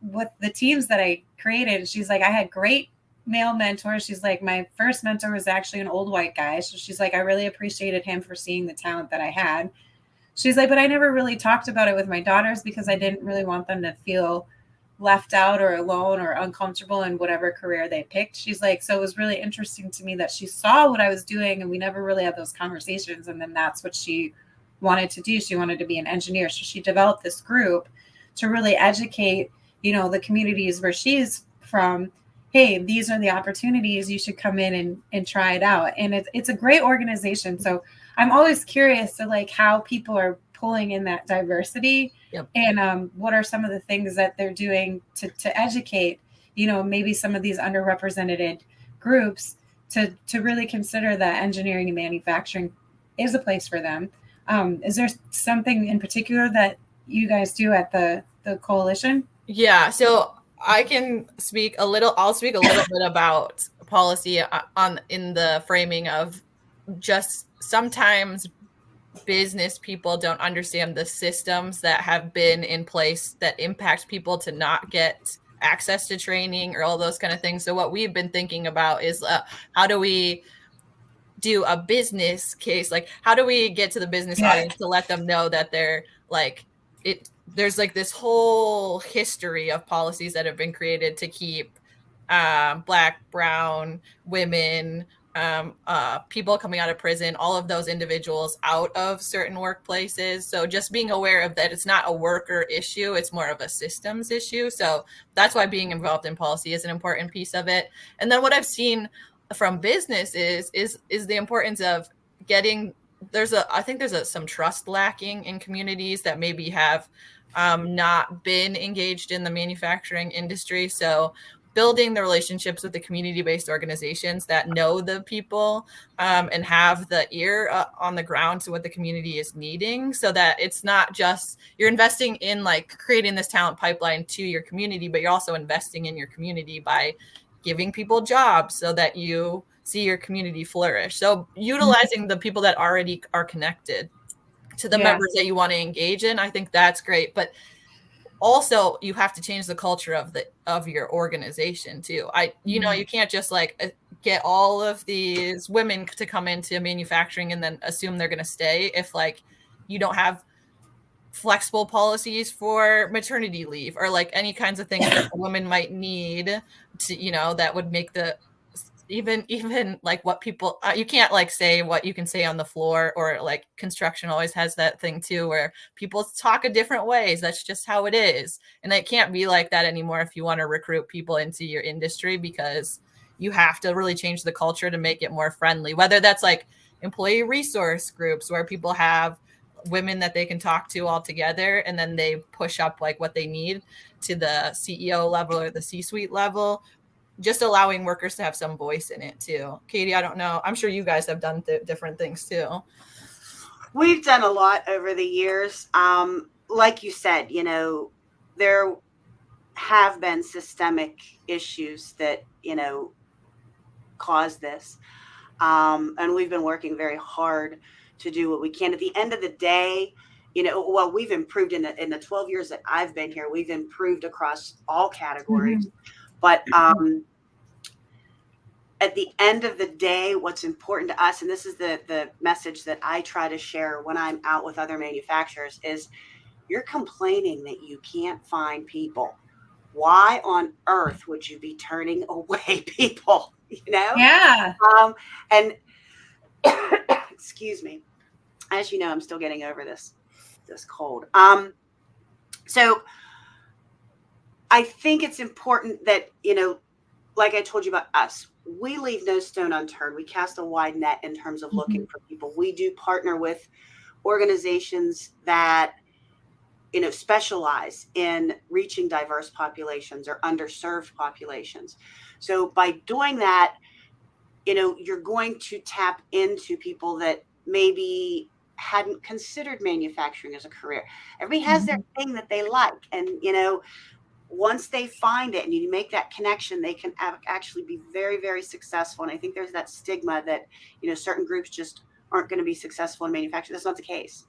with the teams that I created. And she's like, I had great male mentors. She's like, my first mentor was actually an old white guy. So she's like, I really appreciated him for seeing the talent that I had. She's like, but I never really talked about it with my daughters because I didn't really want them to feel left out or alone or uncomfortable in whatever career they picked. She's like, so it was really interesting to me that she saw what I was doing and we never really had those conversations. And then that's what she wanted to do. She wanted to be an engineer. So she developed this group to really educate, the communities where she's from. Hey, these are the opportunities. You should come in and try it out. And it's a great organization. So I'm always curious to like how people are pulling in that diversity. Yep. And what are some of the things that they're doing to educate, maybe some of these underrepresented groups to really consider that engineering and manufacturing is a place for them. Is there something in particular that you guys do at the coalition? Yeah, so I can speak a little. I'll speak a little bit about policy in the framing of just sometimes business people don't understand the systems that have been in place that impact people to not get access to training or all those kind of things. So what we've been thinking about is how do we do a business case? Like, how do we get to the business audience to let them know that they're like there's like this whole history of policies that have been created to keep Black, brown, women, people coming out of prison, all of those individuals out of certain workplaces. So just being aware of that, it's not a worker issue, it's more of a systems issue. So that's why being involved in policy is an important piece of it. And then what I've seen from business is the importance of getting, I think there's some trust lacking in communities that maybe have not been engaged in the manufacturing industry. So building the relationships with the community-based organizations that know the people and have the ear on the ground to what the community is needing, so that it's not just you're investing in like creating this talent pipeline to your community, but you're also investing in your community by giving people jobs so that you see your community flourish. So utilizing the people that already are connected to the members that you want to engage in, I think that's great. But also you have to change the culture of your organization too. You can't just like get all of these women to come into manufacturing and then assume they're going to stay if like you don't have flexible policies for maternity leave or like any kinds of things that a woman might need to, that would make the even like what people you can't like say what you can say on the floor, or like construction always has that thing too where people talk a different ways. That's just how it is, and it can't be like that anymore if you want to recruit people into your industry, because you have to really change the culture to make it more friendly, whether that's like employee resource groups where people have women that they can talk to all together and then they push up like what they need to the CEO level or the C-suite level. Just allowing workers to have some voice in it too. Katie, I don't know. I'm sure you guys have done different things too. We've done a lot over the years. Like you said, there have been systemic issues that, cause this. And we've been working very hard to do what we can. At the end of the day, we've improved in the 12 years that I've been here. We've improved across all categories. But at the end of the day, what's important to us, and this is the message that I try to share when I'm out with other manufacturers, is you're complaining that you can't find people. Why on earth would you be turning away people? Yeah. And excuse me, as you know, I'm still getting over this cold. So I think it's important that, like I told you about us, we leave no stone unturned. We cast a wide net in terms of looking for people. We do partner with organizations that, specialize in reaching diverse populations or underserved populations. So by doing that, you're going to tap into people that maybe hadn't considered manufacturing as a career. Everybody has their thing that they like. And, once they find it and you make that connection, they can actually be very, very successful. And I think there's that stigma that, certain groups just aren't going to be successful in manufacturing. That's not the case.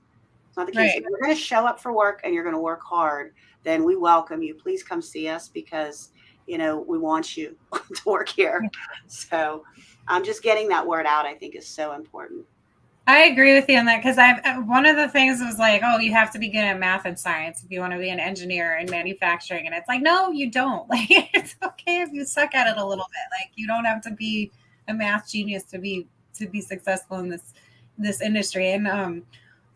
It's not the case. If you're going to show up for work and you're going to work hard, then we welcome you. Please come see us because, we want you to work here. So I'm just getting that word out, I think, is so important. I agree with you on that because one of the things was like, oh, you have to be good at math and science if you want to be an engineer in manufacturing, and it's like, no, you don't. Like, it's okay if you suck at it a little bit. Like, you don't have to be a math genius to be successful in this industry. And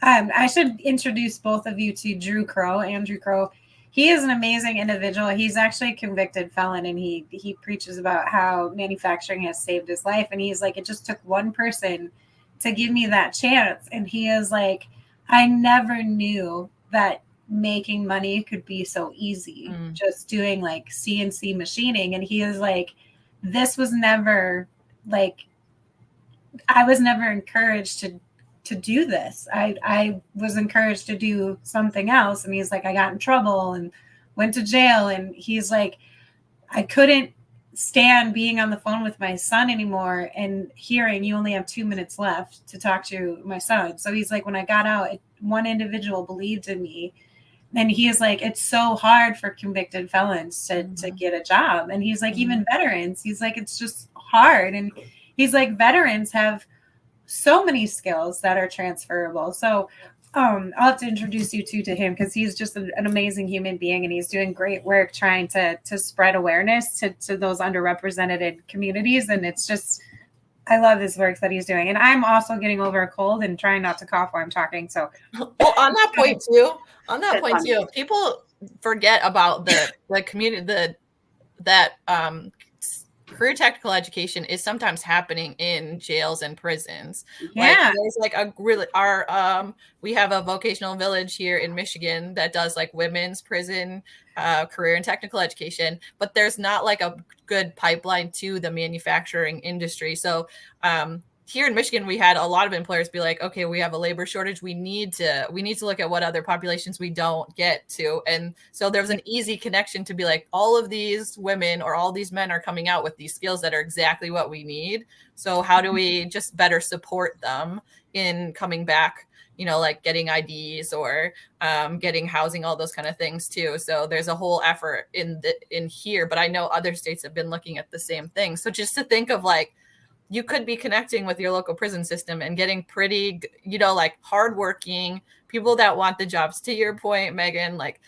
I should introduce both of you to Andrew Crow. He is an amazing individual. He's actually a convicted felon, and he preaches about how manufacturing has saved his life. And he's like, it just took one person to give me that chance. And he is like, I never knew that making money could be so easy, just doing like CNC machining. And he is like, this was never like, I was never encouraged to do this. I was encouraged to do something else. And he's like, I got in trouble and went to jail. And he's like, I couldn't stand being on the phone with my son anymore and hearing you only have 2 minutes left to talk to my son. So he's like, when I got out, one individual believed in me. And he is like, it's so hard for convicted felons to get a job. And he's like, even veterans, he's like, it's just hard. And he's like, veterans have so many skills that are transferable. So I'll have to introduce you to him because he's just an amazing human being, and he's doing great work trying to spread awareness to those underrepresented communities. And it's just, I love his work that he's doing. And I'm also getting over a cold and trying not to cough while I'm talking. So well, on that point too, people forget about the community, that career technical education is sometimes happening in jails and prisons. Yeah. Like there's like we have a vocational village here in Michigan that does like women's prison career and technical education, but there's not like a good pipeline to the manufacturing industry. So here in Michigan, we had a lot of employers be like, okay, we have a labor shortage. We need to look at what other populations we don't get to. And so there's an easy connection to be like, all of these women or all these men are coming out with these skills that are exactly what we need. So how do we just better support them in coming back, like getting IDs or getting housing, all those kind of things too. So there's a whole effort in here, but I know other states have been looking at the same thing. So just to think of like, you could be connecting with your local prison system and getting pretty, like hardworking people that want the jobs. To your point, Meaghan, like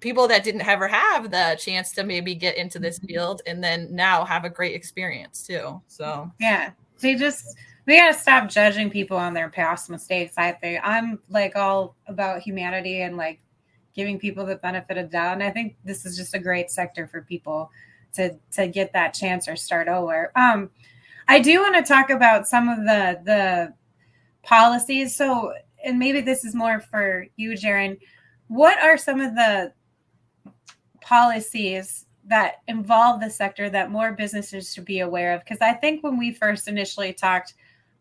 people that didn't ever have the chance to maybe get into this field and then now have a great experience too. So yeah, we gotta stop judging people on their past mistakes. I think I'm like all about humanity and like giving people the benefit of the doubt. And I think this is just a great sector for people to get that chance or start over. I do want to talk about some of the policies. So, and maybe this is more for you, Jeran. What are some of the policies that involve the sector that more businesses should be aware of? Because I think when we first initially talked,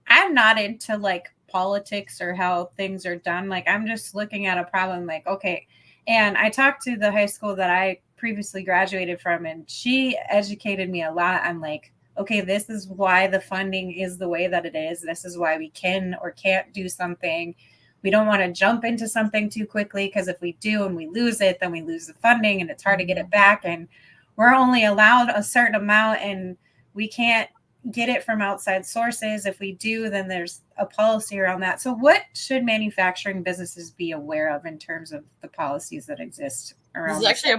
I'm not into like politics or how things are done. Like I'm just looking at a problem like, okay. And I talked to the high school that I previously graduated from, and she educated me a lot on like, okay, this is why the funding is the way that it is. This is why we can or can't do something. We don't want to jump into something too quickly because if we do and we lose it, then we lose the funding and it's hard to get it back. And we're only allowed a certain amount and we can't get it from outside sources. If we do, then there's a policy around that. So what should manufacturing businesses be aware of in terms of the policies that exist around? This is actually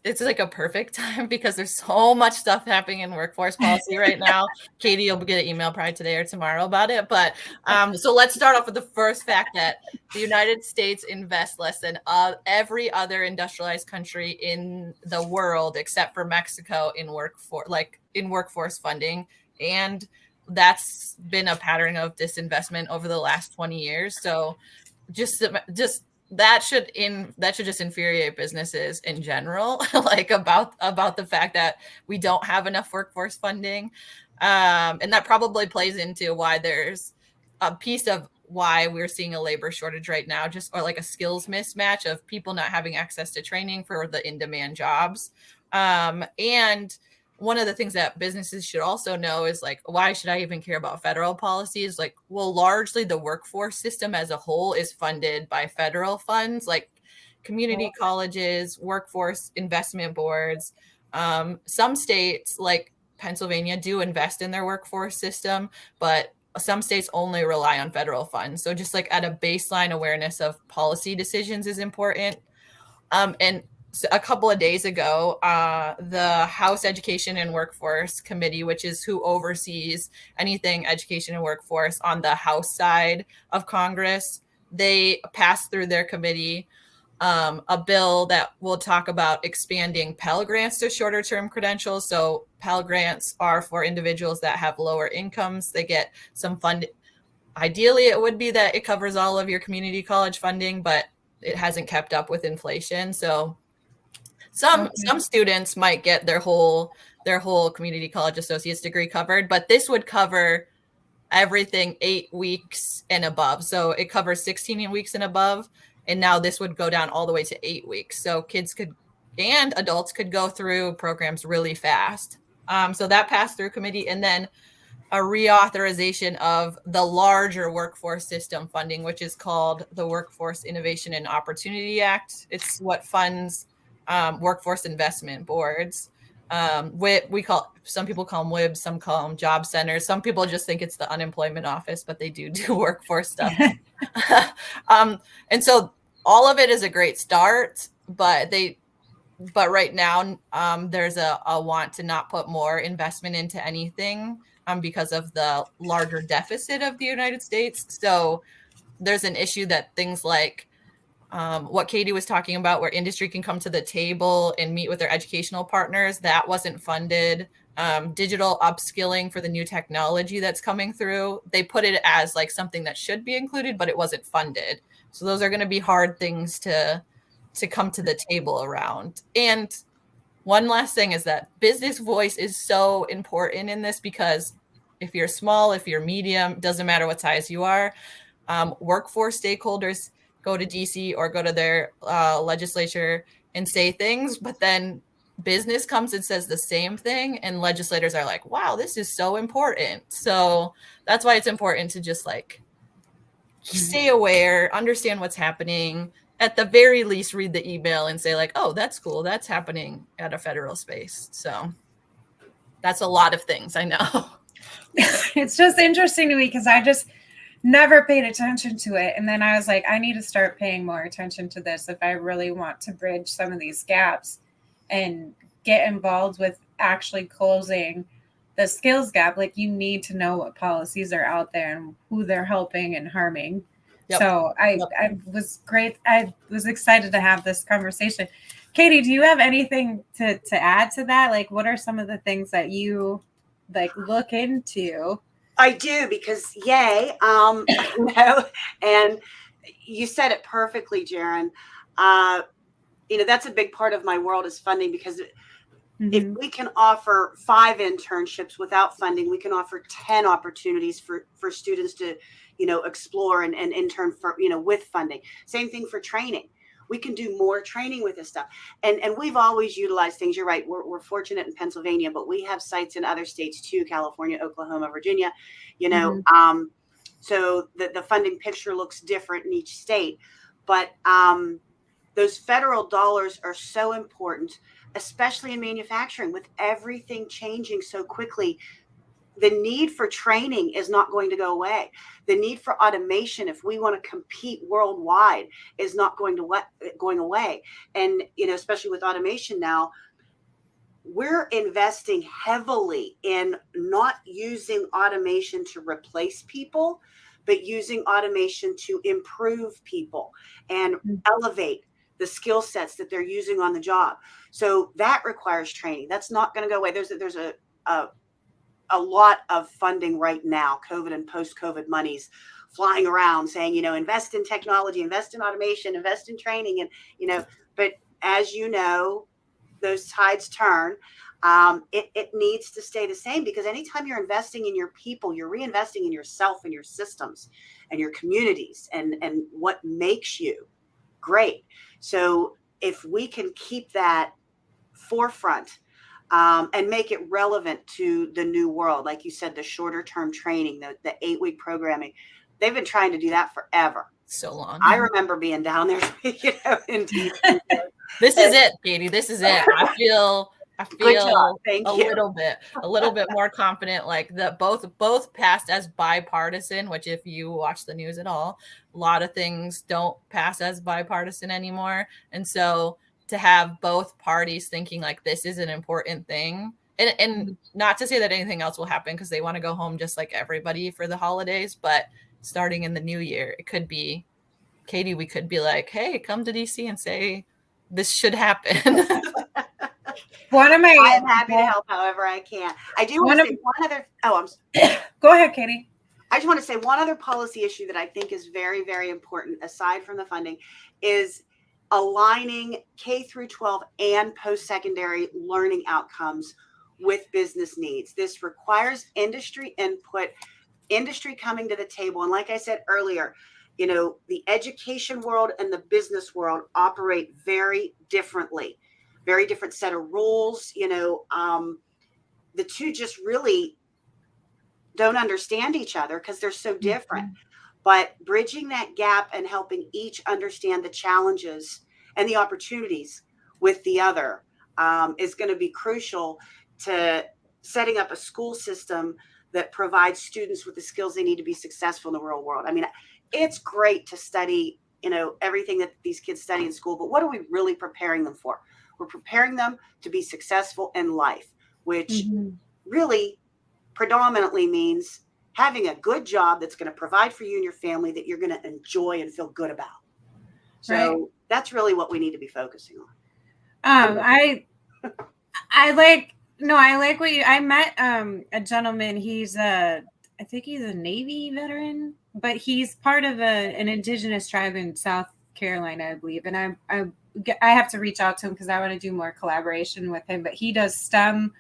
it's like a perfect time because there's so much stuff happening in workforce policy right now. Katie, you'll get an email probably today or tomorrow about it. But so let's start off with the first fact that the United States invests less than every other industrialized country in the world except for Mexico in workforce funding. And that's been a pattern of disinvestment over the last 20 years. So just that should just infuriate businesses in general, like about the fact that we don't have enough workforce funding. And that probably plays into why there's a piece of why we're seeing a labor shortage right now, or like a skills mismatch of people not having access to training for the in-demand jobs. And one of the things that businesses should also know is like, why should I even care about federal policies? Like, well, largely the workforce system as a whole is funded by federal funds, like community colleges, workforce investment boards. Some states like Pennsylvania do invest in their workforce system, but some states only rely on federal funds. So just like at a baseline awareness of policy decisions is important. And a couple of days ago, the House Education and Workforce Committee, which is who oversees anything education and workforce on the House side of Congress, they passed through their committee a bill that will talk about expanding Pell Grants to shorter term credentials. So Pell Grants are for individuals that have lower incomes. They get some funding. Ideally, it would be that it covers all of your community college funding, but it hasn't kept up with inflation. So some students might get their whole community college associate's degree covered, but this would cover everything 8 weeks and above. So it covers 16 weeks and above. And now this would go down all the way to 8 weeks. So kids and adults could go through programs really fast. So that passed through committee. And then a reauthorization of the larger workforce system funding, which is called the Workforce Innovation and Opportunity Act. It's what funds workforce investment boards. Some people call them WIBs, some call them job centers. Some people just think it's the unemployment office, but they do workforce stuff. And so all of it is a great start, but right now there's a want to not put more investment into anything because of the larger deficit of the United States. So there's an issue that things like what Katie was talking about, where industry can come to the table and meet with their educational partners, that wasn't funded. Digital upskilling for the new technology that's coming through, they put it as like something that should be included, but it wasn't funded. So those are going to be hard things to come to the table around. And one last thing is that business voice is so important in this, because if you're small, if you're medium, doesn't matter what size you are, workforce stakeholders go to DC or go to their legislature and say things, but then business comes and says the same thing, and legislators are like, wow, this is so important. So that's why it's important to just like stay aware, understand what's happening. At the very least, read the email and say like, oh, that's cool, that's happening at a federal space. So that's a lot of things, I know. It's just interesting to me because I just never paid attention to it. And then I was like, I need to start paying more attention to this if I really want to bridge some of these gaps and get involved with actually closing the skills gap. Like, you need to know what policies are out there and who they're helping and harming. Yep. So I was excited to have this conversation. Katie, do you have anything to add to that? Like, what are some of the things that you like look into? I do, because yay, and you said it perfectly, Jeran. That's a big part of my world is funding, because if we can offer 5 internships without funding, we can offer 10 opportunities for students to, explore and intern for, with funding. Same thing for training. We can do more training with this stuff. And we've always utilized things. You're right. We're fortunate in Pennsylvania, but we have sites in other states too, California, Oklahoma, Virginia, so the funding picture looks different in each state. But those federal dollars are so important, especially in manufacturing, with everything changing so quickly. the need for training is not going to go away. The need for automation, if we want to compete worldwide, is not going away. And, especially with automation now, we're investing heavily in not using automation to replace people, but using automation to improve people and elevate the skill sets that they're using on the job. So that requires training. That's not going to go away. There's a lot of funding right now, COVID and post-COVID monies flying around saying, invest in technology, invest in automation, invest in training. And, but as you know, those tides turn. It needs to stay the same, because anytime you're investing in your people, you're reinvesting in yourself and your systems and your communities and what makes you great. So if we can keep that forefront and make it relevant to the new world, like you said, the shorter term training, the 8-week programming, they've been trying to do that forever. So long. I remember being down there, in DC. This is it, Katie. This is it. I feel a little bit more confident, like that both passed as bipartisan, which if you watch the news at all, a lot of things don't pass as bipartisan anymore. And so to have both parties thinking like this is an important thing, and not to say that anything else will happen, because they want to go home just like everybody for the holidays, but starting in the new year, it could be, Katie, we could be like, hey, come to DC and say this should happen. I'm happy to help however I can. I do want to say one other. Go ahead, Katie. I just want to say one other policy issue that I think is very, very important, aside from the funding, is aligning K through 12 and post-secondary learning outcomes with business needs. This requires industry input, industry coming to the table. And like I said earlier, the education world and the business world operate very differently, very different set of rules. The two just really don't understand each other because they're so different. But bridging that gap and helping each understand the challenges and the opportunities with the other is going to be crucial to setting up a school system that provides students with the skills they need to be successful in the real world. I mean, it's great to study, everything that these kids study in school, but what are we really preparing them for? We're preparing them to be successful in life, which really predominantly means having a good job that's going to provide for you and your family, that you're going to enjoy and feel good about. So that's really what we need to be focusing on. I like what I met a gentleman. I think he's a Navy veteran, but he's part of an indigenous tribe in South Carolina, I believe. And I have to reach out to him because I want to do more collaboration with him. But he does STEM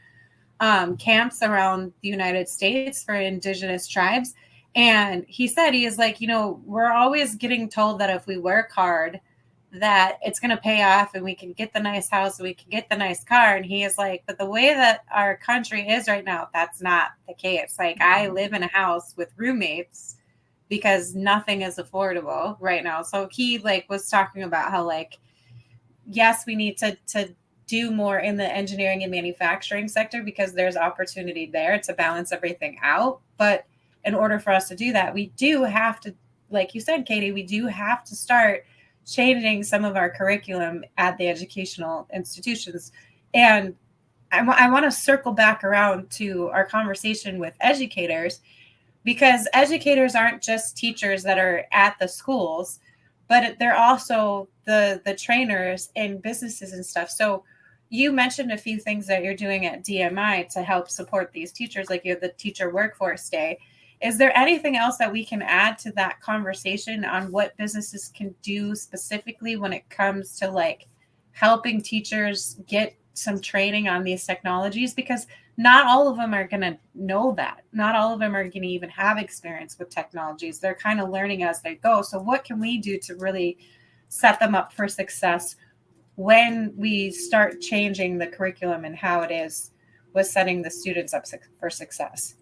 camps around the United States for indigenous tribes. And he said, he is like, we're always getting told that if we work hard, that it's going to pay off and we can get the nice house and we can get the nice car. And he is like, but the way that our country is right now, that's not the case. Like, I live in a house with roommates because nothing is affordable right now. So he was talking about how yes, we need to do more in the engineering and manufacturing sector because there's opportunity there to balance everything out. But in order for us to do that, we do have to, like you said, Katie, we do have to start changing some of our curriculum at the educational institutions. And I want to circle back around to our conversation with educators, because educators aren't just teachers that are at the schools, but they're also the trainers in businesses and stuff. So you mentioned a few things that you're doing at DMI to help support these teachers, like you have the Teacher Workforce Day. Is there anything else that we can add to that conversation on what businesses can do specifically when it comes to helping teachers get some training on these technologies? Because not all of them are going to know that. Not all of them are going to even have experience with technologies. They're kind of learning as they go. So what can we do to really set them up for success when we start changing the curriculum and how it is with setting the students up for success?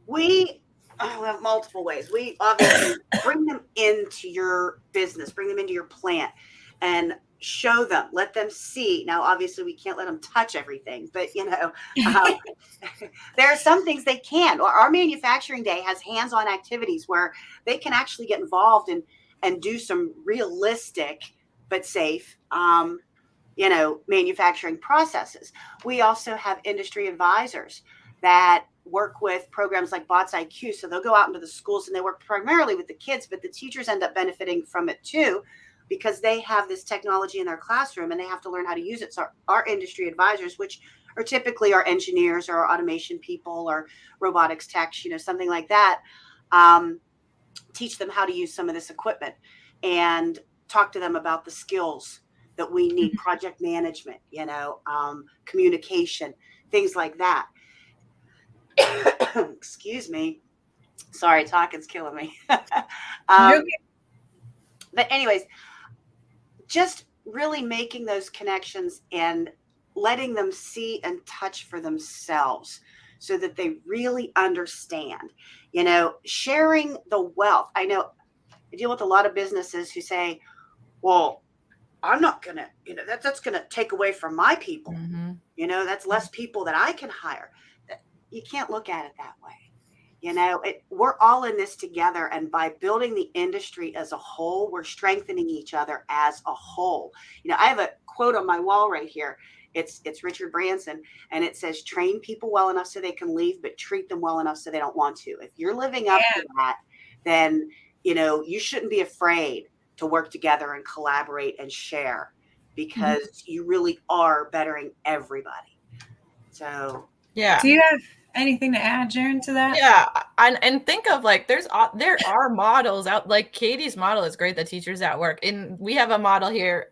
We have multiple ways. We obviously bring them into your business, bring them into your plant, and show them, let them see. Now, obviously, we can't let them touch everything, but there are some things they can. Our manufacturing day has hands-on activities where they can actually get involved and do some realistic but safe, manufacturing processes. We also have industry advisors that work with programs like Bots IQ. So they'll go out into the schools and they work primarily with the kids, but the teachers end up benefiting from it too, because they have this technology in their classroom and they have to learn how to use it. So our industry advisors, which are typically our engineers or our automation people or robotics techs, something like that, teach them how to use some of this equipment and talk to them about the skills that we need, project management, communication, things like that. Excuse me. Sorry, talking's killing me. But anyways, just really making those connections and letting them see and touch for themselves so that they really understand, sharing the wealth. I know I deal with a lot of businesses who say, well, I'm not going to, that's going to take away from my people. Mm-hmm. That's less people that I can hire. You can't look at it that way. We're all in this together. And by building the industry as a whole, we're strengthening each other as a whole. I have a quote on my wall right here. It's Richard Branson, and it says, train people well enough so they can leave, but treat them well enough so they don't want to. If you're living up to that, then, you shouldn't be afraid to work together and collaborate and share, because you really are bettering everybody. So, yeah. Do you have anything to add, Jeran, to that? Yeah, and think of there are models out, like Katie's model is great, the teachers at work, and we have a model here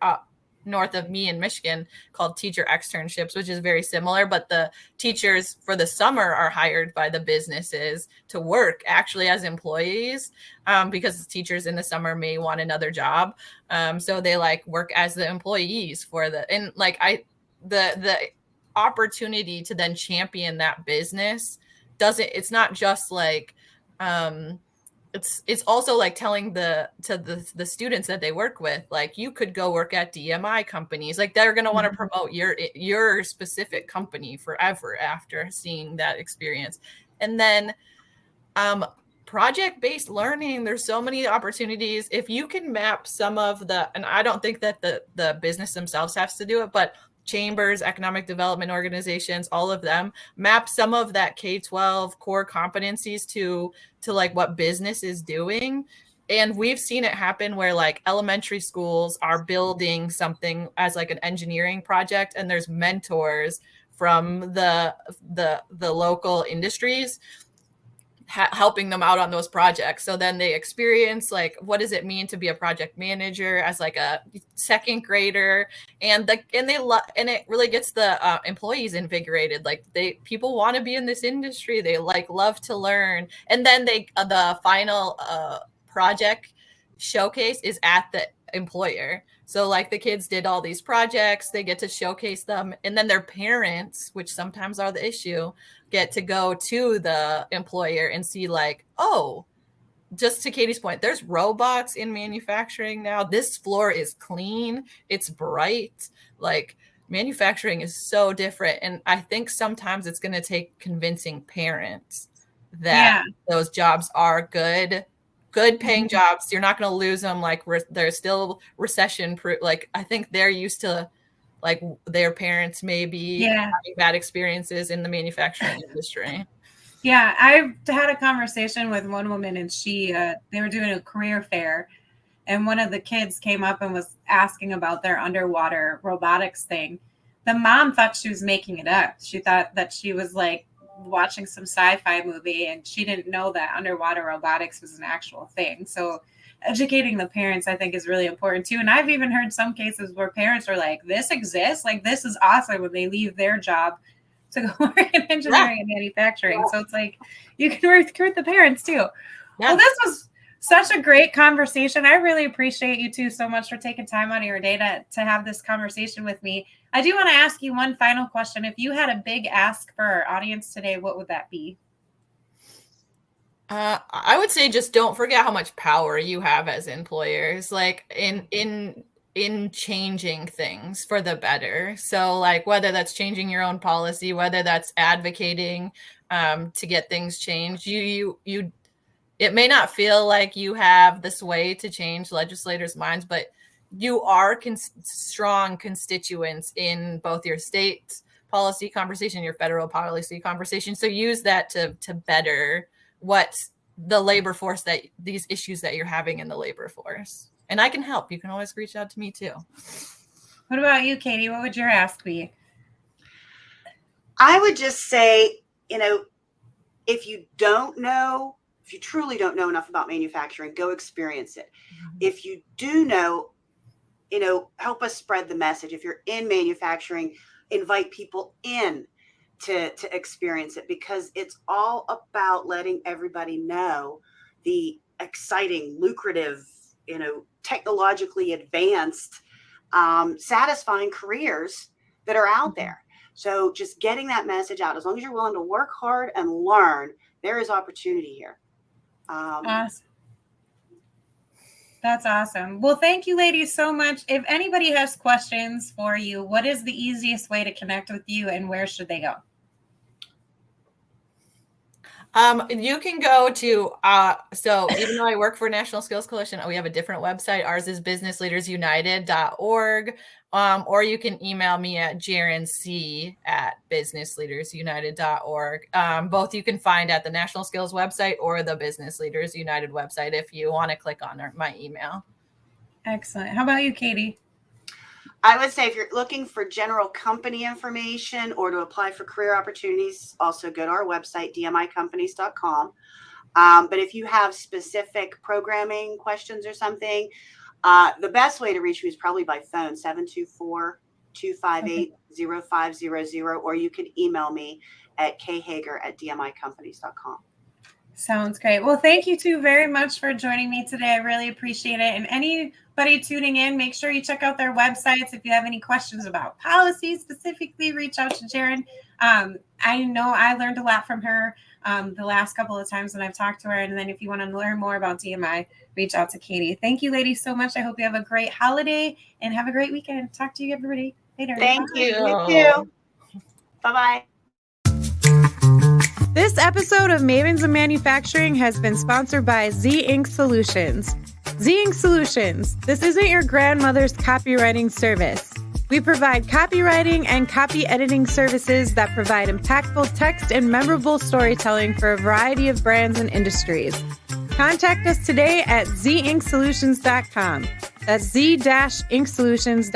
north of me in Michigan called teacher externships, which is very similar, but the teachers for the summer are hired by the businesses to work actually as employees, because the teachers in the summer may want another job, so they work as the employees for the opportunity to then champion that business it's not just it's also telling the students that they work with, you could go work at DMI companies, they're going to want to promote your specific company forever after seeing that experience. And then project-based learning, there's so many opportunities if you can map some of and I don't think that the business themselves has to do it, but chambers, economic development organizations, all of them map some of that K-12 core competencies to what business is doing. And we've seen it happen where elementary schools are building something as an engineering project, and there's mentors from the local industries helping them out on those projects. So then they experience what does it mean to be a project manager as a second grader, and it really gets the employees invigorated. People want to be in this industry. They love to learn. And then the final project showcase is at the employer. So the kids did all these projects, they get to showcase them, and then their parents, which sometimes are the issue, get to go to the employer and see oh, just to Katie's point, there's robots in manufacturing now. This floor is clean. It's bright. Manufacturing is so different. And I think sometimes it's going to take convincing parents that those jobs are good paying jobs. You're not going to lose them. They're still recession proof. I think they're used to their parents maybe having bad experiences in the manufacturing industry. Yeah, I had a conversation with one woman, and they were doing a career fair, and one of the kids came up and was asking about their underwater robotics thing. The mom thought she was making it up. She thought that she was watching some sci-fi movie, and she didn't know that underwater robotics was an actual thing. So educating the parents, I think, is really important too. And I've even heard some cases where parents are this exists, this is awesome, when they leave their job to go work in engineering and manufacturing. So it's you can recruit the parents too. Well, this was such a great conversation. I really appreciate you two so much for taking time out of your day to have this conversation with me. I do want to ask you one final question. If you had a big ask for our audience today, what would that be? I would say just don't forget how much power you have as employers. In in changing things for the better. So like whether that's changing your own policy, whether that's advocating to get things changed, it may not feel like you have the sway to change legislators' minds, but you are strong constituents in both your state policy conversation, your federal policy conversation. So use that to better what the labor force, that these issues that you're having in the labor force. And I can help. You can always reach out to me too. What about you, Katie? What would your ask be? I would just say, if you truly don't know enough about manufacturing, go experience it. Mm-hmm. If you do know, help us spread the message. If you're in manufacturing, invite people in to experience it, because it's all about letting everybody know the exciting, lucrative, technologically advanced, satisfying careers that are out there. So just getting that message out, as long as you're willing to work hard and learn, there is opportunity here. Awesome. That's awesome. Well, thank you, ladies, so much. If anybody has questions for you, what is the easiest way to connect with you, and where should they go? You can go to, so even though I work for National Skills Coalition, we have a different website. Ours is businessleadersunited.org. Or you can email me at jeranc@businessleadersunited.org. Both you can find at the National Skills website or the Business Leaders United website if you want to click on my email. Excellent. How about you, Katie? I would say if you're looking for general company information or to apply for career opportunities, also go to our website, DMICompanies.com. But if you have specific programming questions or something, the best way to reach me is probably by phone, 724-258-0500, or you can email me at khager@dmicompanies.com. Sounds great. Well, thank you two very much for joining me today. I really appreciate it. And anybody tuning in, make sure you check out their websites. If you have any questions about policy specifically, reach out to Jeran. I know I learned a lot from her the last couple of times when I've talked to her. And then if you want to learn more about DMI, reach out to Katie. Thank you, ladies, so much. I hope you have a great holiday and have a great weekend. Talk to you, everybody, later. Thank you. You too. Bye-bye. This episode of Mavens of Manufacturing has been sponsored by Z Ink Solutions. Z Ink Solutions. This isn't your grandmother's copywriting service. We provide copywriting and copy editing services that provide impactful text and memorable storytelling for a variety of brands and industries. Contact us today at zinkSolutions.com. That's z-inksolutions.com.